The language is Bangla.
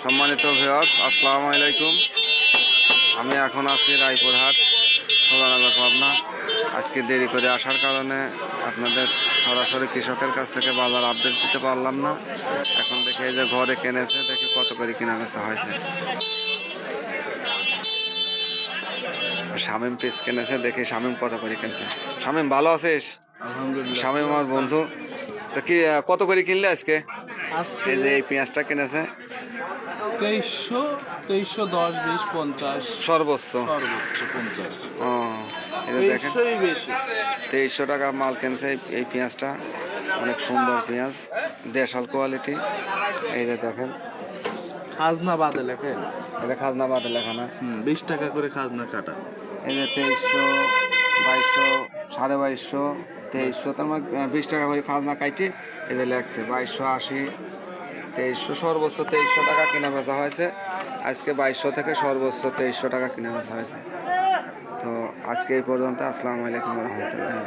সম্মানিত ভিউয়ার্স, আসসালামু আলাইকুম। আমি এখন আছি রায়পুরহাট সদানগর পাবনা। আজকে দেরি করে আসার কারণে আপনাদের সরাসরি কৃষকের কাছ থেকে বাজার আপডেট দিতে পারলাম না। এখন দেখি এই যে ঘরে কিনেছে, দেখি কত করে কেনা বেচা হয়েছে। শামীম পিস কিনেছে, দেখি শামীম কত করে কিনছে। শামীম ভালো আছিস? আলহামদুলিল্লাহ। শামীম আমার বন্ধু। তো কি কত করে কিনলে আজকে? আজকে এই যে এই পেঁয়াজটা কিনেছে 2310, 20, 50, সর্বোচ্চ। সর্বোচ্চ 50। ও, এই যে দেখেন 2300-ই বেশি। 2300 টাকা মাল কিনছে এই পেঁয়াজটা। অনেক সুন্দর পেঁয়াজ, দেশাল কোয়ালিটি। এই যে দেখেন, খাজনা বাদে লেখেন। এটা খাজনা বাদে লেখা না। 20 টাকা করে খাজনা কাটা। এই যে 2300, 2200, 2250, 2300, তার মানে 20 টাকা করে খাজনা কাটি। এই যে লেখছে 2280, 2300, সর্বোচ্চ 2300 টাকা কেনা বেচা হয়েছে আজকে। 2200 থেকে সর্বোচ্চ 2300 টাকা কেনা বেচা হয়েছে। তো আজকে এই পর্যন্ত। আসসালামু আলাইকুম রহমতুল্লাহ।